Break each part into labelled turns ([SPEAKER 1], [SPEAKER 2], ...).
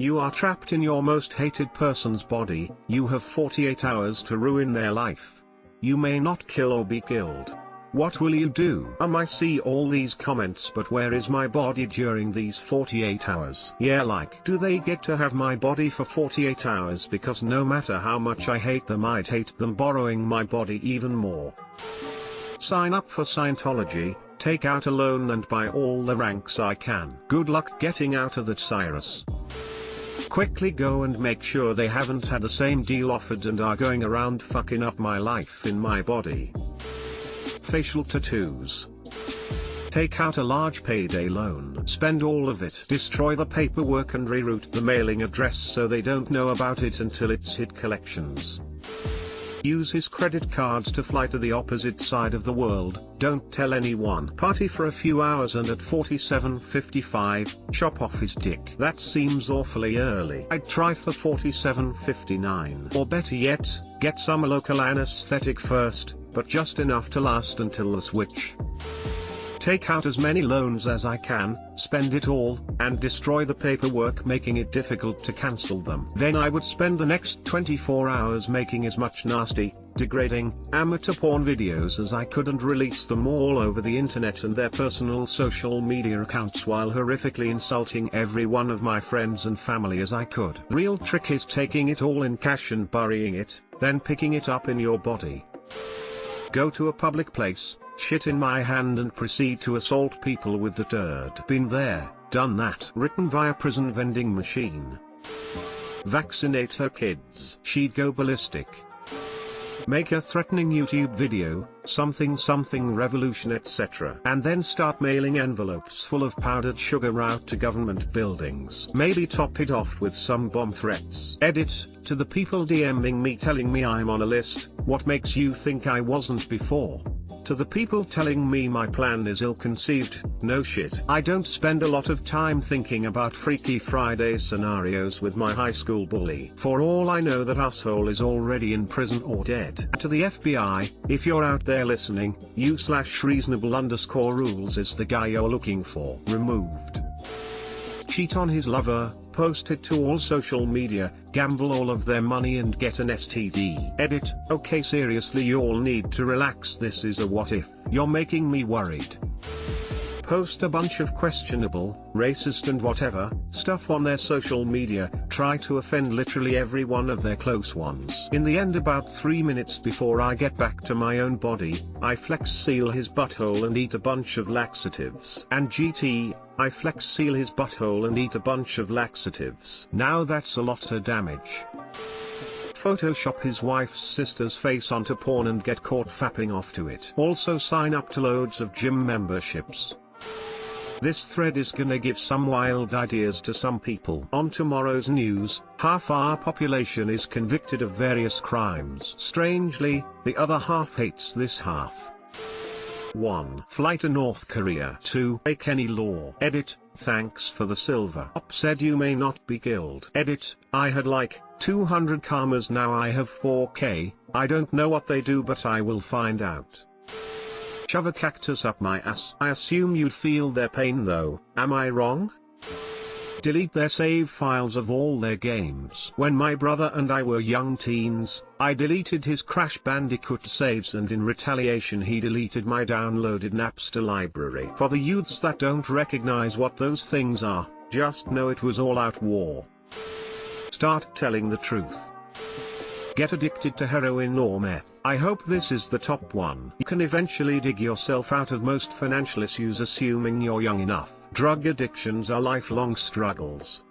[SPEAKER 1] You are trapped in your most hated person's body. You have 48 hours to ruin their life. You may not kill or be killed. What will you do? I see all these comments, but where is my body during these 48 hours? Yeah, like, do they get to have my body for 48 hours? Because no matter how much I hate them, I'd hate them borrowing my body even more. Sign up for Scientology, take out a loan and buy all the ranks I can. Good luck getting out of that, Cyrus. Quickly go and make sure they haven't had the same deal offered and are going around fucking up my life in my body. Facial tattoos. Take out a large payday loan, spend all of it, destroy the paperwork and reroute the mailing address so they don't know about it until it's hit collections. Use his credit cards to fly to the opposite side of the world, don't tell anyone. Party for a few hours and at 47:55, chop off his dick. That seems awfully early. I'd try for 47:59. Or better yet, get some local anesthetic first, but just enough to last until the switch. Take out as many loans as I can, spend it all, and destroy the paperwork, making it difficult to cancel them. Then I would spend the next 24 hours making as much nasty, degrading, amateur porn videos as I could and release them all over the internet and their personal social media accounts while horrifically insulting every one of my friends and family as I could. Real trick is taking it all in cash and burying it, then picking it up in your body. Go to a public place, shit in my hand and proceed to assault people with the dirt. Been there, done that. Written via prison vending machine. Vaccinate her kids. She'd go ballistic. Make a threatening YouTube video, something revolution etc. And then start mailing envelopes full of powdered sugar out to government buildings. Maybe top it off with some bomb threats. Edit, to the people DMing me telling me I'm on a list, what makes you think I wasn't before? To the people telling me my plan is ill-conceived, no shit. I don't spend a lot of time thinking about Freaky Friday scenarios with my high school bully. For all I know, that asshole is already in prison or dead. To the FBI, if you're out there listening, you/reasonable_rules is the guy you're looking for. Removed. Cheat on his lover, post it to all social media, gamble all of their money and get an STD. Edit, okay seriously you all need to relax, this is a what if. You're making me worried. Post a bunch of questionable, racist and whatever, stuff on their social media, try to offend literally every one of their close ones. In the end, about 3 minutes before I get back to my own body, I flex seal his butthole and eat a bunch of laxatives. And GT, I flex seal his butthole and eat a bunch of laxatives. Now that's a lot of damage. Photoshop his wife's sister's face onto porn and get caught fapping off to it. Also sign up to loads of gym memberships. This thread is gonna give some wild ideas to some people. On tomorrow's news, half our population is convicted of various crimes. Strangely, the other half hates this half. 1. Fly to North Korea. 2. Break any law. Edit, thanks for the silver. Op said you may not be killed. Edit, I had like 200 karmas, now I have 4k, I don't know what they do but I will find out. Shove a cactus up my ass. I assume you'd feel their pain though, am I wrong? Delete their save files of all their games. When my brother and I were young teens, I deleted his Crash Bandicoot saves and in retaliation he deleted my downloaded Napster library. For the youths that don't recognize what those things are, just know it was all out war. Start telling the truth. Get addicted to heroin or meth. I hope this is the top one. You can eventually dig yourself out of most financial issues assuming you're young enough. Drug addictions are lifelong struggles.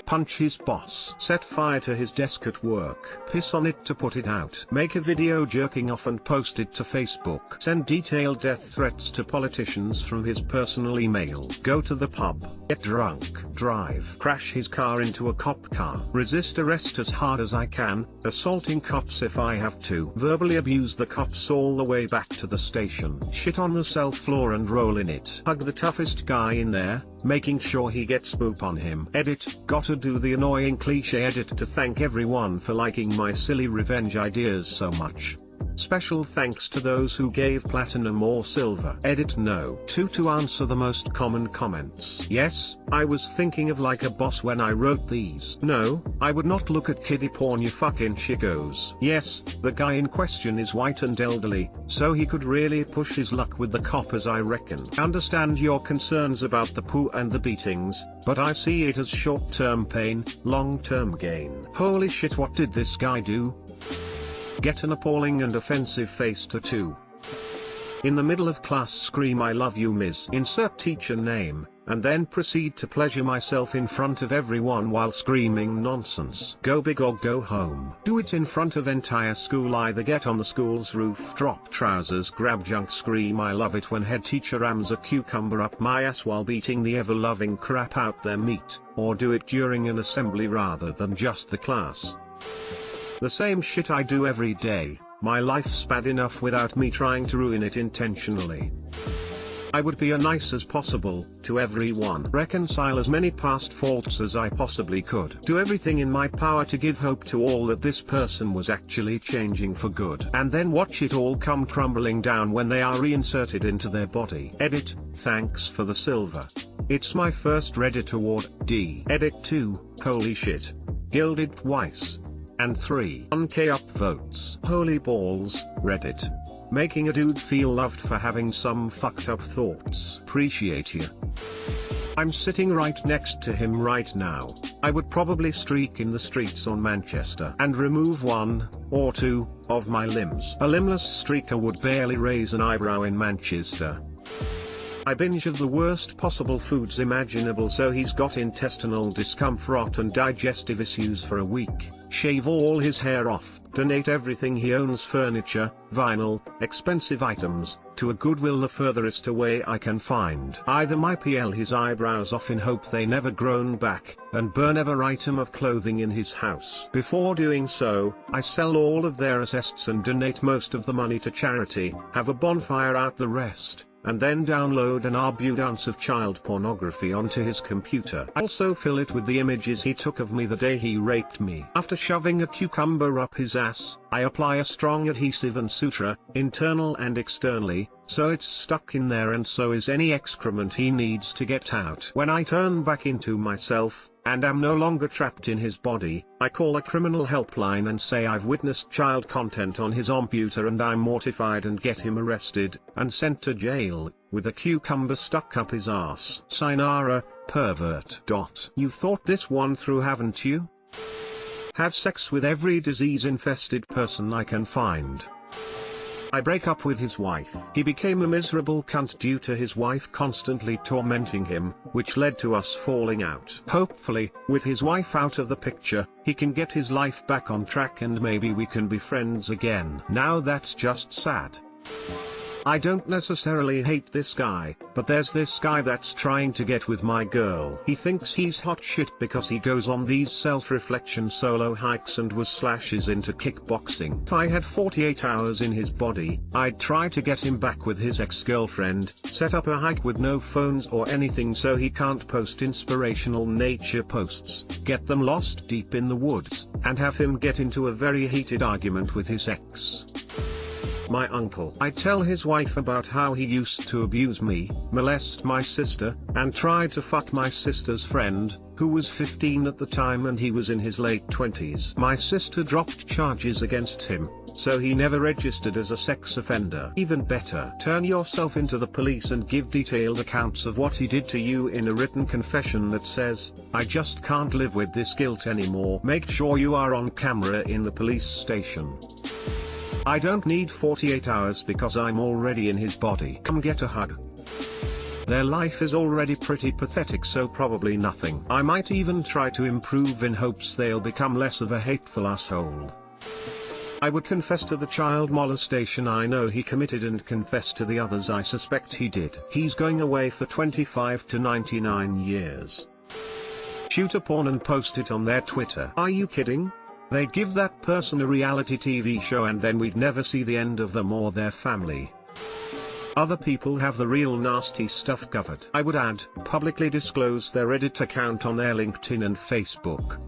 [SPEAKER 1] Punch his boss. Set fire to his desk at work. Piss on it to put it out. Make a video jerking off and post it to Facebook. Send detailed death threats to politicians from his personal email. Go to the pub. Get drunk. Drive. Crash his car into a cop car. Resist arrest as hard as I can, assaulting cops if I have to. Verbally abuse the cops all the way back to the station. Shit on the cell floor and roll in it. Hug the toughest guy in there, making sure he gets poop on him. Edit, gotta do the annoying cliche edit to thank everyone for liking my silly revenge ideas so much. Special thanks to those who gave platinum or silver. Edit no. 2 to answer the most common comments. Yes, I was thinking of like a boss when I wrote these. No, I would not look at kiddie porn, you fucking chicos. Yes, the guy in question is white and elderly, so he could really push his luck with the coppers, I reckon. Understand your concerns about the poo and the beatings, but I see it as short-term pain, long-term gain. Holy shit, what did this guy do? Get an appalling and offensive face tattoo. In the middle of class scream I love you Ms. Insert teacher name, and then proceed to pleasure myself in front of everyone while screaming nonsense. Go big or go home. Do it in front of entire school, either get on the school's roof, drop trousers, grab junk, scream I love it when head teacher rams a cucumber up my ass while beating the ever-loving crap out their meat, or do it during an assembly rather than just the class. The same shit I do every day. My life's bad enough without me trying to ruin it intentionally. I would be as nice as possible to everyone. Reconcile as many past faults as I possibly could. Do everything in my power to give hope to all that this person was actually changing for good. And then watch it all come crumbling down when they are reinserted into their body. Edit, thanks for the silver. It's my first Reddit award. D. Edit 2, holy shit. Gilded twice. And 3. 1k upvotes. Holy balls, Reddit. Making a dude feel loved for having some fucked up thoughts. Appreciate you. I'm sitting right next to him right now. I would probably streak in the streets on Manchester and remove 1 or 2 of my limbs. A limbless streaker would barely raise an eyebrow in Manchester. I binge of the worst possible foods imaginable, so he's got intestinal discomfort and digestive issues for a week. Shave all his hair off, donate everything he owns, furniture, vinyl, expensive items, to a Goodwill the furthest away I can find. Either my peel his eyebrows off in hope they never grown back, and burn every item of clothing in his house. Before doing so, I sell all of their assets and donate most of the money to charity, have a bonfire out the rest, and then download an abundance of child pornography onto his computer. I also fill it with the images he took of me the day he raped me. After shoving a cucumber up his ass, I apply a strong adhesive and suture, internal and externally, so it's stuck in there and so is any excrement he needs to get out. When I turn back into myself, and am no longer trapped in his body, I call a criminal helpline and say I've witnessed child content on his computer and I'm mortified, and get him arrested, and sent to jail, with a cucumber stuck up his ass. Sayonara, pervert. You thought this one through, haven't you? Have sex with every disease-infested person I can find. I break up with his wife. He became a miserable cunt due to his wife constantly tormenting him, which led to us falling out. Hopefully, with his wife out of the picture, he can get his life back on track and maybe we can be friends again. Now that's just sad. I don't necessarily hate this guy, but there's this guy that's trying to get with my girl. He thinks he's hot shit because he goes on these self-reflection solo hikes and was slashes into kickboxing. If I had 48 hours in his body, I'd try to get him back with his ex-girlfriend, set up a hike with no phones or anything so he can't post inspirational nature posts, get them lost deep in the woods, and have him get into a very heated argument with his ex. My uncle. I tell his wife about how he used to abuse me, molest my sister, and tried to fuck my sister's friend, who was 15 at the time and he was in his late 20s. My sister dropped charges against him, so he never registered as a sex offender. Even better, turn yourself into the police and give detailed accounts of what he did to you in a written confession that says, I just can't live with this guilt anymore. Make sure you are on camera in the police station. I don't need 48 hours because I'm already in his body. Come get a hug. Their life is already pretty pathetic, so probably nothing. I might even try to improve in hopes they'll become less of a hateful asshole. I would confess to the child molestation I know he committed and confess to the others I suspect he did. He's going away for 25 to 99 years. Shoot a porn and post it on their Twitter. Are you kidding? They'd give that person a reality TV show and then we'd never see the end of them or their family. Other people have the real nasty stuff covered. I would add, publicly disclose their Reddit account on their LinkedIn and Facebook.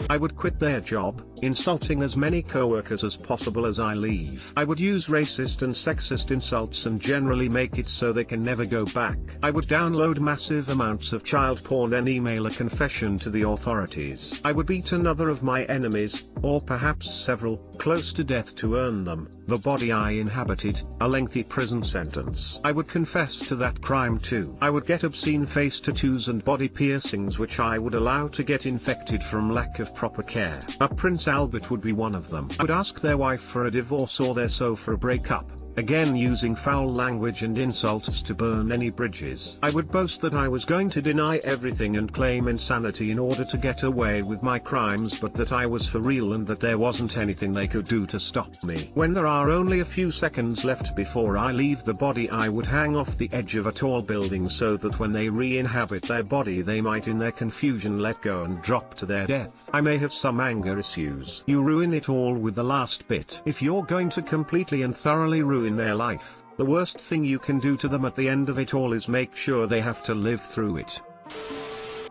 [SPEAKER 1] I would quit their job, insulting as many co-workers as possible as I leave. I would use racist and sexist insults and generally make it so they can never go back. I would download massive amounts of child porn and email a confession to the authorities. I would beat another of my enemies, or perhaps several, close to death to earn them, the body I inhabited, a lengthy prison sentence. I would confess to that crime too. I would get obscene face tattoos and body piercings which I would allow to get infected from lack of proper care. A Prince Albert would be one of them. I would ask their wife for a divorce or their so for a breakup, again using foul language and insults to burn any bridges. I would boast that I was going to deny everything and claim insanity in order to get away with my crimes, but that I was for real and that there wasn't anything they could do to stop me. When there are only a few seconds left before I leave the body, I would hang off the edge of a tall building so that when they re-inhabit their body they might in their confusion let go and drop to their death. I may have some anger issues. You ruin it all with the last bit. If you're going to completely and thoroughly ruin their life, the worst thing you can do to them at the end of it all is make sure they have to live through it.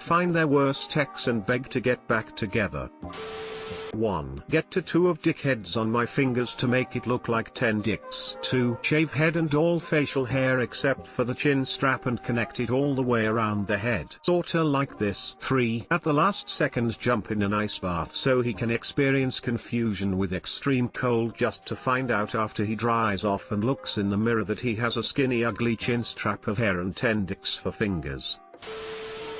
[SPEAKER 1] Find their worst ex and beg to get back together. 1. Get tattoo of dickheads on my fingers to make it look like 10 dicks. 2. Shave head and all facial hair except for the chin strap and connect it all the way around the head. Sorta like this. 3. At the last second jump in an ice bath so he can experience confusion with extreme cold just to find out after he dries off and looks in the mirror that he has a skinny ugly chin strap of hair and 10 dicks for fingers.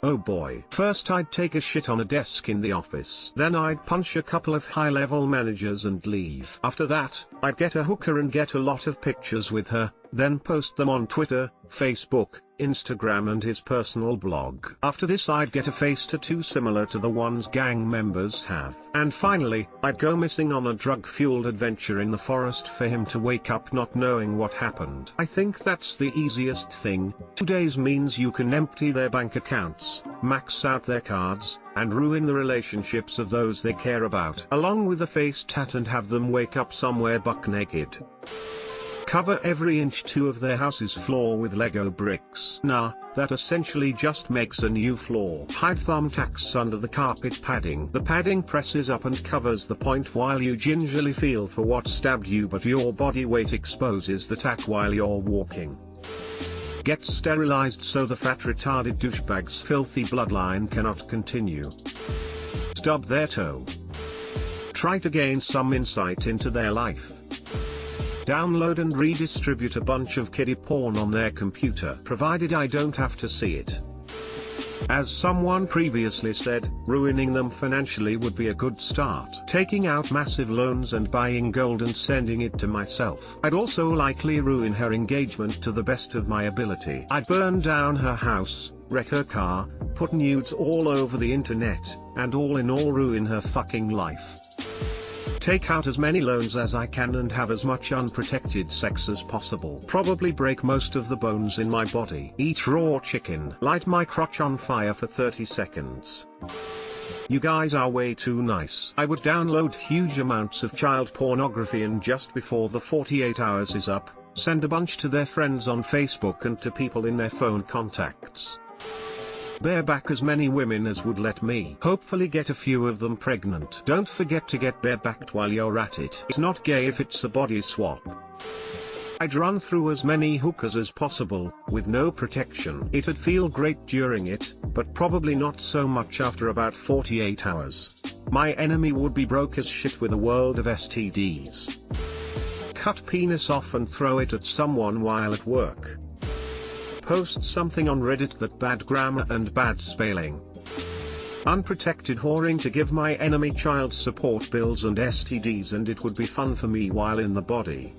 [SPEAKER 1] Oh boy. First I'd take a shit on a desk in the office. Then I'd punch a couple of high-level managers and leave. After that, I'd get a hooker and get a lot of pictures with her, then post them on Twitter, Facebook, Instagram and his personal blog. After this I'd get a face tattoo similar to the ones gang members have. And finally, I'd go missing on a drug-fueled adventure in the forest for him to wake up not knowing what happened. I think that's the easiest thing. 2 days means you can empty their bank accounts, max out their cards, and ruin the relationships of those they care about, along with a face tat, and have them wake up somewhere buck naked. Cover every inch of their house's floor with Lego bricks. Nah, that essentially just makes a new floor. Hide thumbtacks under the carpet padding. The padding presses up and covers the point while you gingerly feel for what stabbed you, but your body weight exposes the tack while you're walking. Get sterilized so the fat retarded douchebag's filthy bloodline cannot continue. Stub their toe. Try to gain some insight into their life. Download and redistribute a bunch of kiddie porn on their computer, provided I don't have to see it. As someone previously said, ruining them financially would be a good start. Taking out massive loans and buying gold and sending it to myself. I'd also likely ruin her engagement to the best of my ability. I'd burn down her house, wreck her car, put nudes all over the internet, and all in all ruin her fucking life. Take out as many loans as I can and have as much unprotected sex as possible. Probably break most of the bones in my body. Eat raw chicken. Light my crotch on fire for 30 seconds. You guys are way too nice. I would download huge amounts of child pornography and just before the 48 hours is up, send a bunch to their friends on Facebook and to people in their phone contacts. Bareback as many women as would let me. Hopefully get a few of them pregnant. Don't forget to get barebacked while you're at it. It's not gay if it's a body swap. I'd run through as many hookers as possible, with no protection. It'd feel great during it, but probably not so much after about 48 hours. My enemy would be broke as shit with a world of STDs. Cut penis off and throw it at someone while at work. Post something on Reddit that bad grammar and bad spelling. Unprotected whoring to give my enemy child support bills and STDs, and it would be fun for me while in the body.